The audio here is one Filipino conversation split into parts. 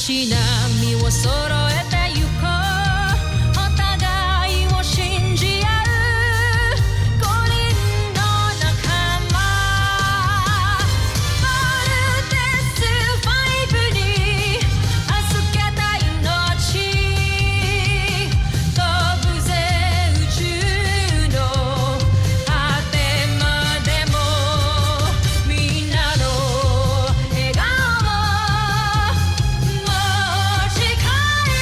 し波を揃えてゆこうお互いを信じ合う五人の仲間ボルテス5に預けた命飛ぶぜ宇宙の果てまでもみんなの笑顔持ち帰り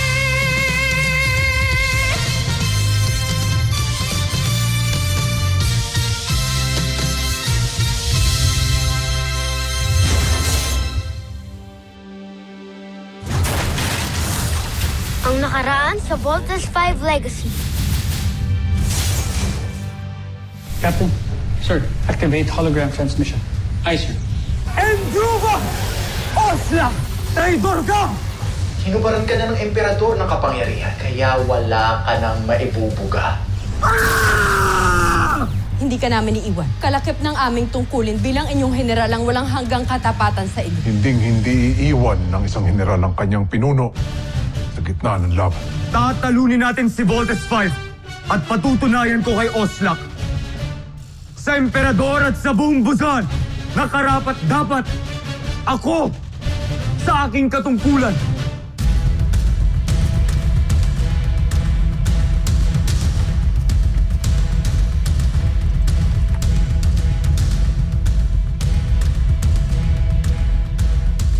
Ang nakaraan sa Voltes 5 Legacy. Captain, sir, activate hologram transmission. Aye, sir. Endruva! Osla! Traidor ka! Hinubaran ka na ng emperador ng kapangyarihan, kaya wala ka nang maibubuga. Hindi ka namin iiwan. Kalakip ng aming tungkulin bilang inyong general ang walang hanggang katapatan sa inyo. Hindi iiwan ng isang general ang kanyang pinuno sa gitna ng laban. Tatalunin natin si Voltes 5 at patutunayan ko kay Oslak sa emperador at sa buong Busan na karapat-dapat ako sa aking katungkulan.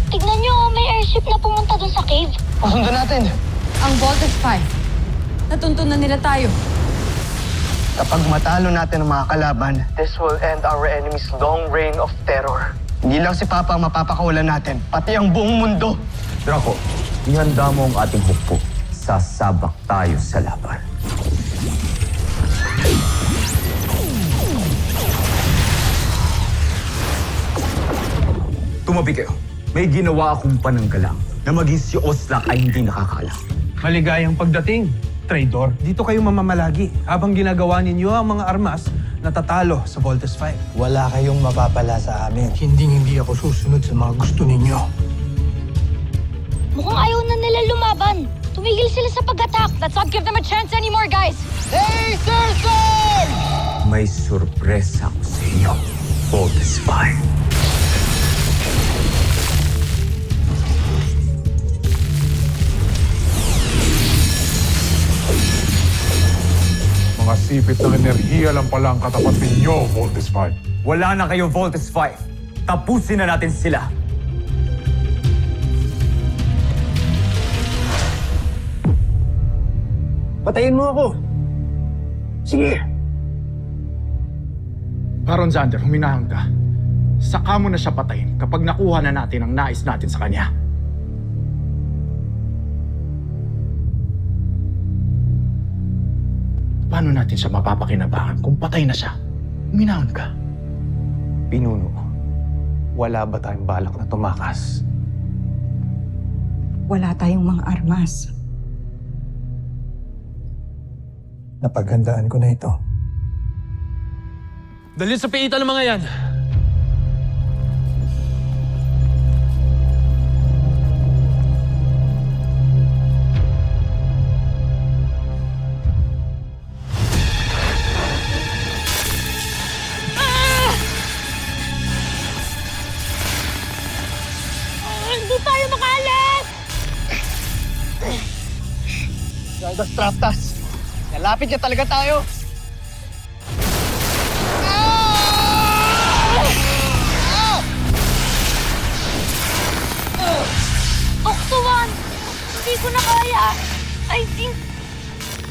Tignan nyo, may airship na pumunta doon sa cave. Pasundan natin. Ang Voltes 5, natuntunan nila tayo. Kapag matalo natin ang mga kalaban, this will end our enemy's long reign of terror. Hindi lang si Papa ang mapapakawalan natin, pati ang buong mundo. Draco, ihanda mo ang ating hukbo. Sasabak tayo sa laban. Tumabi kayo. May ginawa akong pananggalang na maging si Oslak ay hindi nakakalam. Maligayang pagdating, traidor. Dito kayo mamamalagi habang ginagawa ninyo ang mga armas na tatalo sa Voltes 5. Wala kayong mapapala sa amin. Hindi ako susunod sa mga gusto ninyo. Mukhang ayaw na nila lumaban. Tumigil sila sa pag-attack. Let's not give them a chance anymore, guys. Laser Sword! May sorpresa ako sa inyo, Voltes 5. Mga sipit ng enerhiya lang pala ang katapat ninyo, Voltes 5. Wala na kayo, Voltes 5. Tapusin na natin sila. Patayin mo ako. Sige. Baron Xander, huminahon ka. Saka mo na siya patayin kapag nakuha na natin ang nais natin sa kanya. Paano natin siya mapapakinabangan kung patay na siya? Huminahon ka. Pinuno, wala ba tayong balak na tumakas? Wala tayong mga armas. Napaghandaan ko na ito. Dalhin sa piitan ng mga yan! Hindi tayo makaalis! Gardas Traptas, nalapit ka talaga tayo. Octo-1! Hindi ko na kaya. I think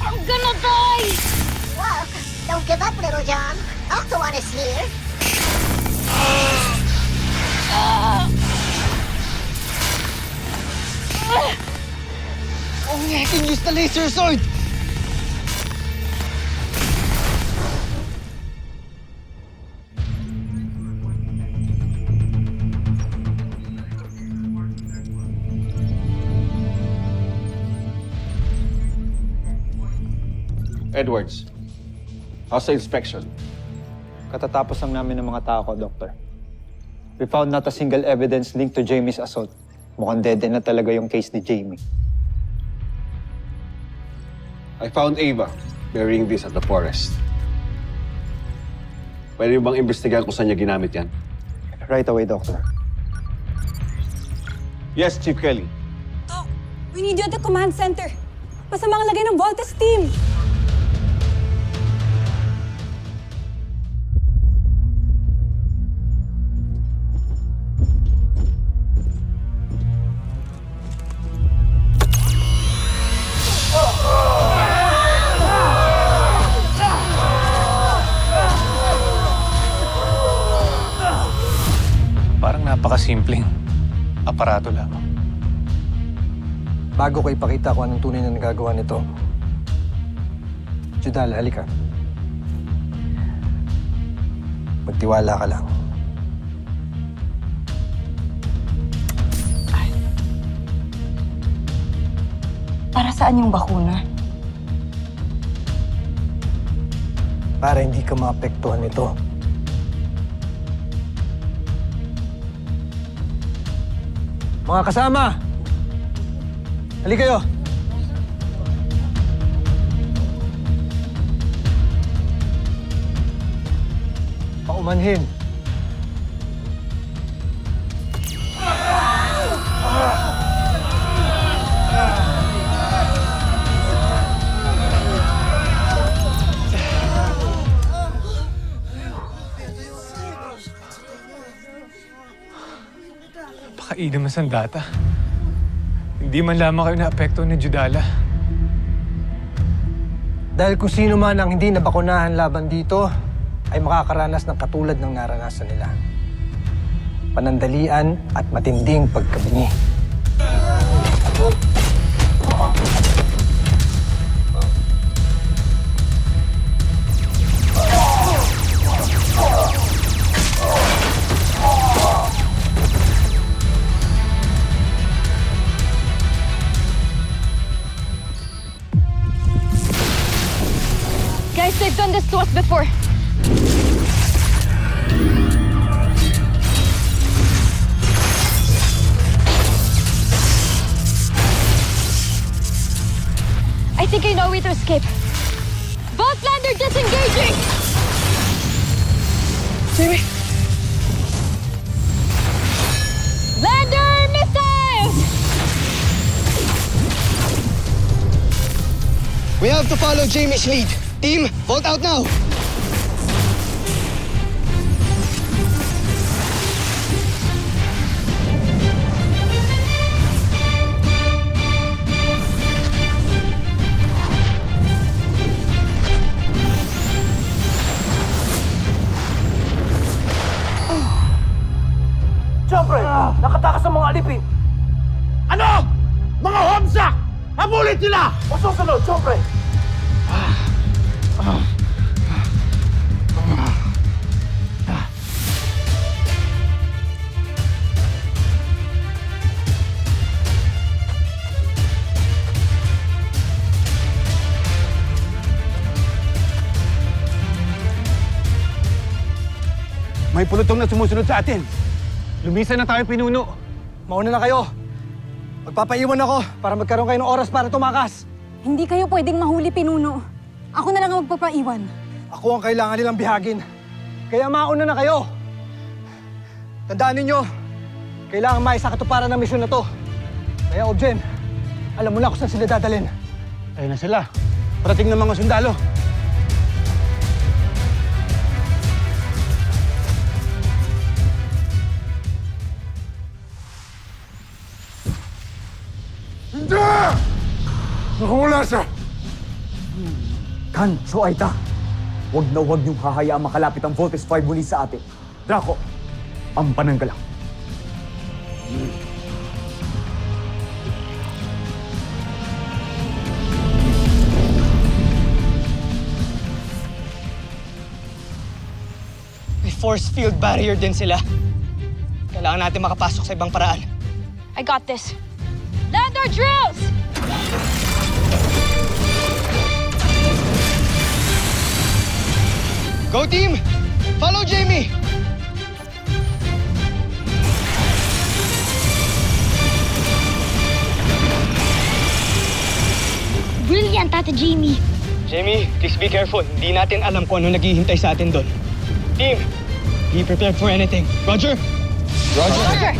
I'm gonna die. Look, don't give up, little John. Octo-1 is here. Only I can use the laser sword. Edwards, how's the inspection? Katatapos lang namin ng mga tao ko, Doctor. We found not a single evidence linked to Jamie's assault. Mukhang dead end na talaga yung case ni Jamie. I found Ava burying this at the forest. Pwede bang imbestigahan kung saan niya ginamit yan? Right away, Doctor. Yes, Chief Kelly. Doc, we need you at the command center. Masama ang lagay ng Voltes team. Parang napakasimpleng aparato lamang. Bago ko ipakita kung anong tunay na nagagawa nito, Judal, halika. Magtiwala ka lang. Para saan yung bakuna? Para hindi ka maapektuhan nito. Mga kasama! Halika kayo! Paumanhin. Napakainam na sandata. Hindi man lamang kayo naapekto ni Judala. Dahil kung sino man ang hindi nabakunahan laban dito, ay makakaranas ng katulad ng naranasan nila. Panandalian at matinding pagkabingi. Guys, they've done this to us before. I think I know a way to escape. Voltlander disengaging! Jimmy! Lander missiles! We have to follow Jamie's lead. Team, vault out now! Siyempre, nakatakas ang mga alipin. Ano? Mga homsak! Habulin sila! O susunod, siyempre! May pulutong na sumusunod sa atin. Lumisan na tayo, pinuno. Mauna na kayo. Magpapaiwan ako para magkaroon kayo ng oras para tumakas. Hindi kayo pwedeng mahuli, Pinuno. Ako na lang ang magpapaiwan. Ako ang kailangan nilang bihagin. Kaya mauna na kayo. Tandaan ninyo, kailangan maisakatuparan ng misyon na to. Kaya, Objen, alam mo na kung saan sila dadalhin. Ayun na sila. Parating ng mga sundalo. Hindi! Nakawala siya! Kancho Aita, huwag na huwag niyong hahayaang makalapit ang Voltes 5 muli sa atin. Draco, ang pananggalang. May force field barrier din sila. Kailangan natin makapasok sa ibang paraan. I got this. Lander drills! Go team! Follow Jamie! Tata Jamie. Jamie, please be careful. Hindi natin alam kung ano naghihintay sa atin doon. Team, be prepared for anything. Roger? Roger!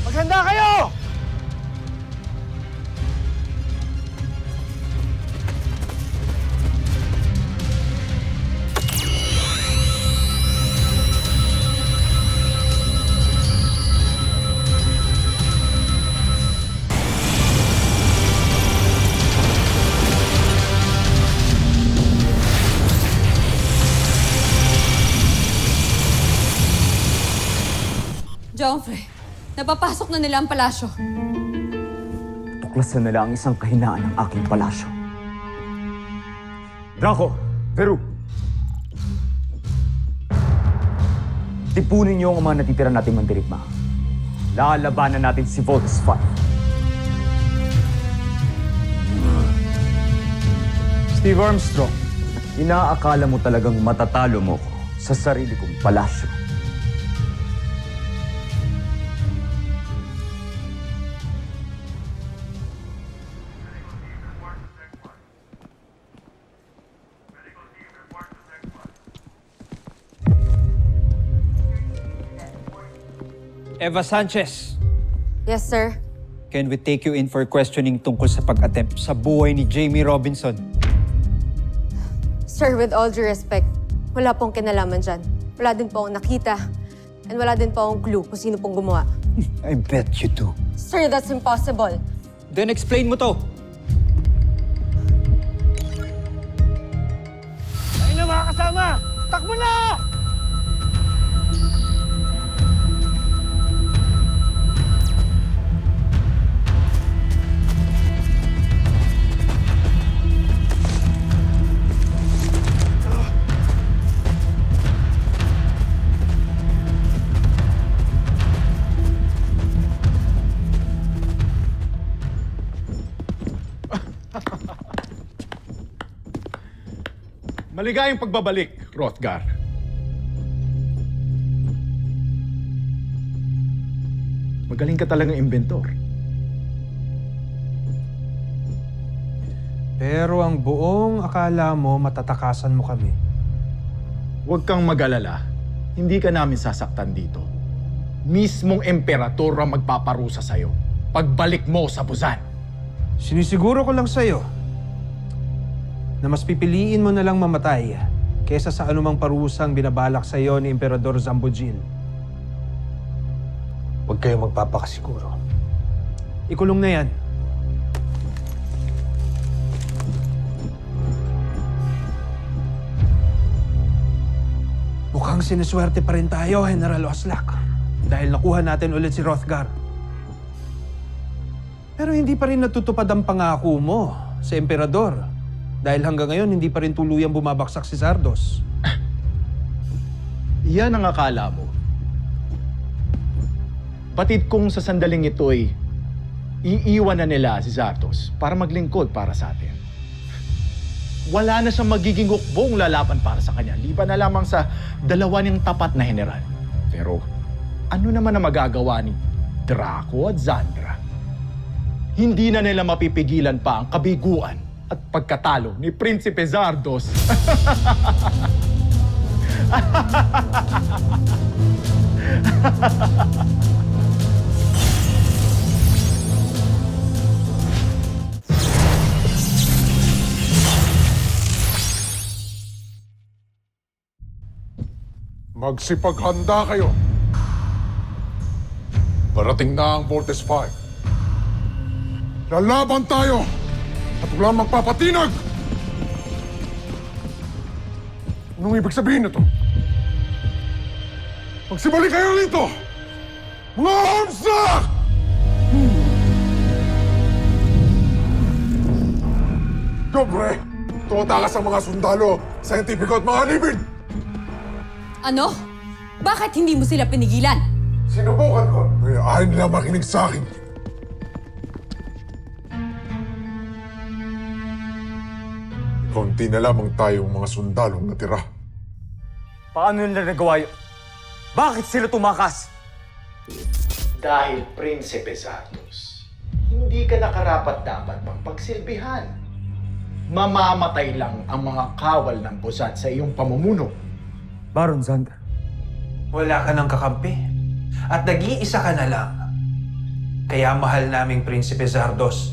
Maghanda kayo! Joffrey, napapasok na nila ang palasyo. Tuklasan nila ang isang kahinaan ng aking palasyo. Draco! Veru! Tipunin niyo ang mga natitira nating mandirigma. Lalabanan natin si Voltes 5. Steve Armstrong, Inaakala mo talagang matatalo mo ko sa sarili kong palasyo. Eva Sanchez, Yes, sir. can we take you in for questioning tungkol sa pag-attempt sa buhay ni Jamie Robinson? Sir, with all due respect, wala pong kinalaman dyan. Wala din po akong nakita. And wala din po akong clue kung sino pong gumawa. I bet you do. Sir, that's impossible. Then explain mo to. Ayun na mga kasama! Takbo na! Maligayang pagbabalik, Hrothgar. Magaling ka talagang inventor. Pero ang buong akala mo matatakasan mo kami. Huwag kang mag-alala. Hindi ka namin sasaktan dito. Mismong emperador ang magpaparusa sa'yo. Pagbalik mo sa Busan. Sinisiguro ko lang sa'yo na mas pipiliin mo na lang mamatay kesa sa anumang parusang binabalak sa iyo ni Emperador Zambojil. Huwag kayong magpapakasiguro. Ikulong na yan. Mukhang siniswerte pa rin tayo, General Oslak. Dahil nakuha natin ulit si Hrothgar. Pero hindi pa rin natutupad ang pangako mo sa Emperador. Dahil hanggang ngayon, hindi pa rin tuluyang bumabaksak si Zardos. Iyan ang akala mo. Batid kung sa sandaling ito'y iiwan na nila si Zardos para maglingkod para sa atin. Wala na siyang magiging hukbong lalaban para sa kanya, liban na lamang sa dalawa niyang tapat na general. Pero ano naman ang magagawa ni Draco at Zandra? Hindi na nila mapipigilan pa ang kabiguan at pagkatalo ni Prinsipe Zardos. Magsipaghanda kayo. Parating na ang Voltes 5. Lalaban tayo at walang magpapatinag! Anong ibig sabihin nito? Magsibalik kayo rito! Mga Homsak! Dobre! Tumatakas ang mga sundalo, scientifico at mga libid! Ano? Bakit hindi mo sila pinigilan? Sinubukan ko, kaya ayaw nila makinig sa akin. Konti na lamang tayong mga sundalong natira. Paano nila nagawa yun? Bakit sila tumakas? Dahil Prinsipe Zardos, hindi ka nakarapat-dapat pang pagsilbihan. Mamamatay lang ang mga kawal ng Busan sa iyong pamumuno. Baron Zandra, Wala ka ng kakampi. At nag-iisa ka na lang. Kaya mahal naming Prinsipe Zardos.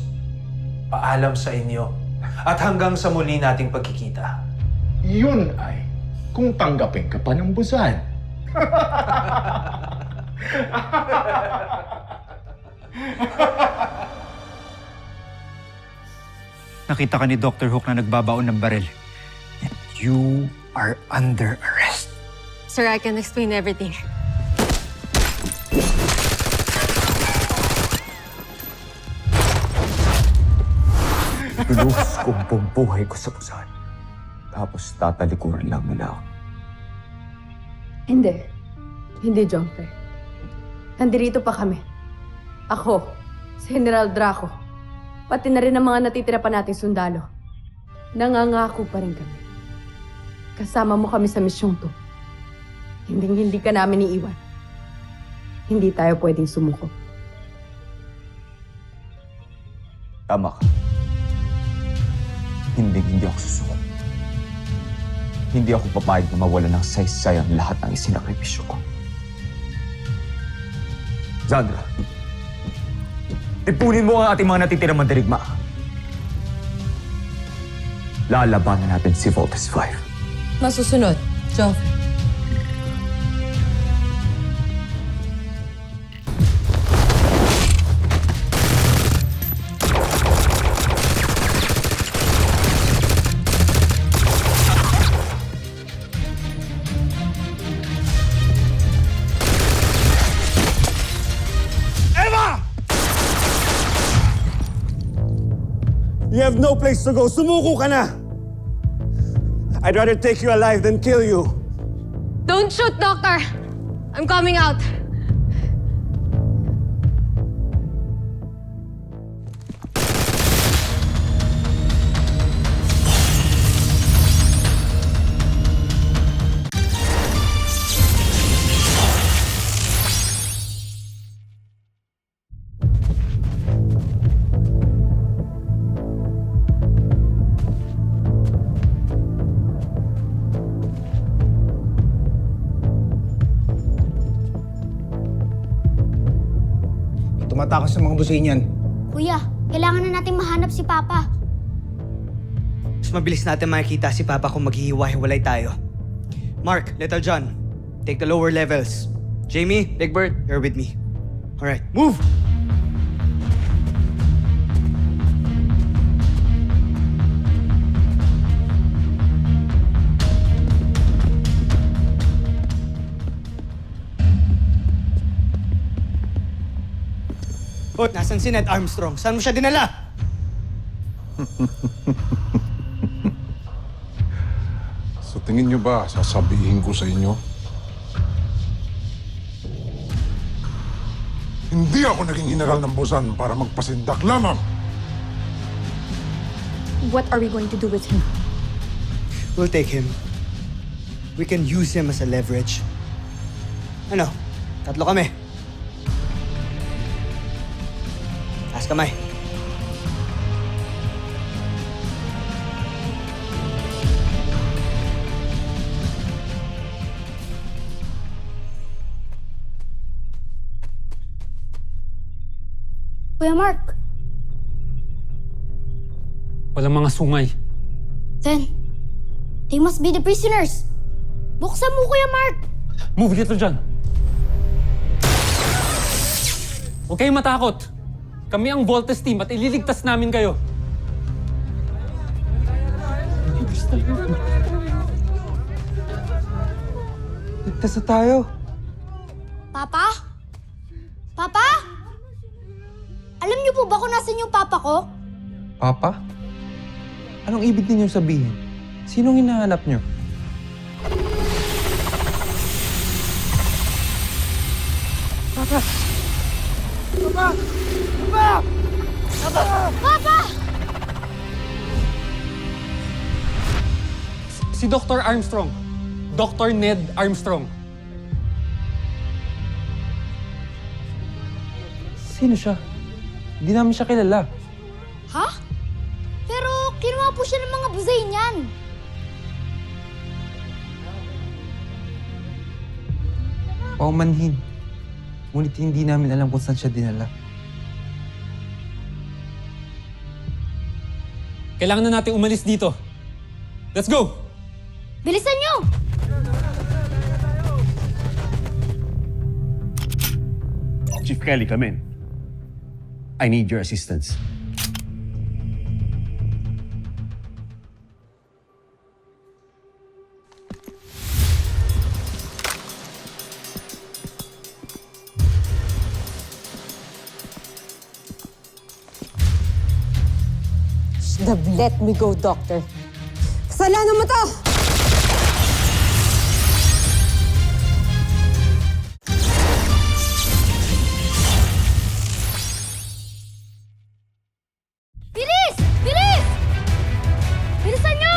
Paalam sa inyo. At hanggang sa muli nating pagkikita. Yun ay kung tanggapin ka pa ng Busan. Nakita ka ni Dr. Hook na nagbabaon ng baril. And you are under arrest. Sir, I can explain everything. Pinuhos ko ang buong buhay ko sa Busan. Tapos tatalikuran lang nila ako. Hindi. Hindi, Jumper. Nandito pa kami. Ako, si General Draco, pati na rin ang mga natitira pa nating sundalo. Nangangako pa rin kami. Kasama mo kami sa misyong to. Hindi ka namin iiwan. Hindi tayo pwedeng sumuko. Tama ka. Hindi ako susuko. Hindi ako papayag na mawala ng saysay ang lahat ng isinakripisyo ko. Zandra, ipunin mo ang ating mga natitirang mandirigma. Lalabanan natin si Voltes 5. Masusunod, Joffrey. You have no place to go. Sumuko ka na! I'd rather take you alive than kill you. Don't shoot, Doctor! I'm coming out. Tumatakas sa mga businyan. Kuya, kailangan na natin mahanap si Papa. Mas mabilis natin makikita si Papa kung maghihiwa-hiwalay tayo. Mark, Little John, take the lower levels. Jamie, Big Bird, you're with me. Alright, move! Oh, nasan si Ned Armstrong? Saan mo siya dinala? Sa tingin niyo ba, sasabihin ko sa inyo? Hindi ako naging general ng Busan para magpasindak lamang. What are we going to do with him? We'll take him. We can use him as a leverage. Ano? Tatlo kami. Taas kamay. Kuya Mark, Walang mga sungay. then, they must be the prisoners. Buksan mo, Kuya Mark! Move dito dyan. Huwag kayong matakot. Kami ang Voltes team at ililigtas namin kayo. Ligtas na tayo. Papa? Papa? Alam niyo po ba kung nasan yung papa ko? Papa? Anong ibig ninyong sabihin? Sinong hinahanap niyo? Papa! Si Dr. Armstrong. Dr. Ned Armstrong. Sino siya? Hindi namin siya kilala. Ha? Pero kinuha po siya ng mga buzay niyan. Paumanhin. Ngunit hindi namin alam kung saan siya dinala. Kailangan na natin umalis dito. Let's go! Bilisan niyo! Chief Kelly, come in. I need your assistance. Should have let me go, Doctor. Kasalanan mo to! Bilis! Bilis! Bilisan niyo!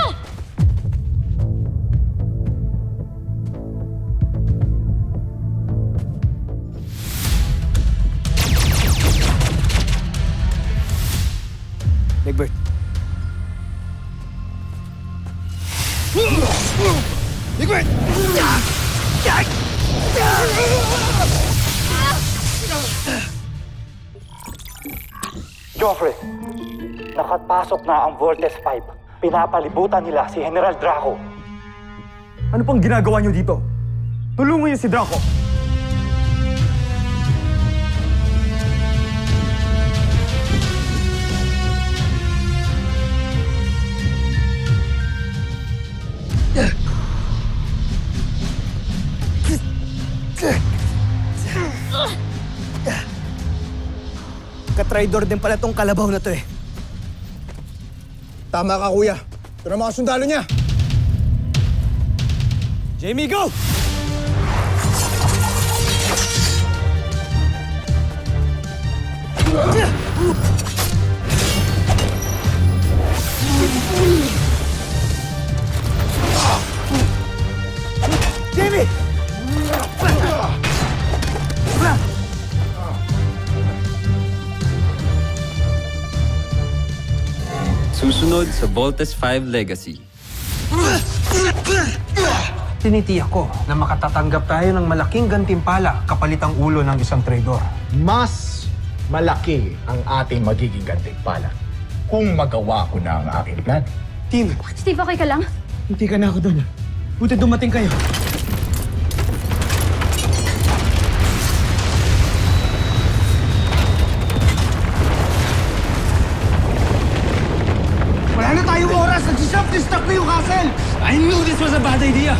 Egbert. Joffrey, nakapasok na ang Voltes 5. Pinapalibutan nila si General Draco. Ano pang ginagawa niyo dito? Tulungan niyo si Draco. Katraidor din pala tong kalabaw na to eh. Tama ka, kuya. Ito na mga sundalo niya. Jamie, go! Jamie! Susunod sa Voltes 5 Legacy. Tinitiyak ko na makatatanggap tayo ng malaking gantimpala kapalit ang ulo ng isang traidor. Mas malaki ang ating magiging gantimpala kung magawa ko na ang aking plan. Team, Steve, okay ka lang? hindi ka na ako doon. Buti dumating kayo. Wala na tayong oras! Nag-self-destruct na yung castle! I knew this was a bad idea!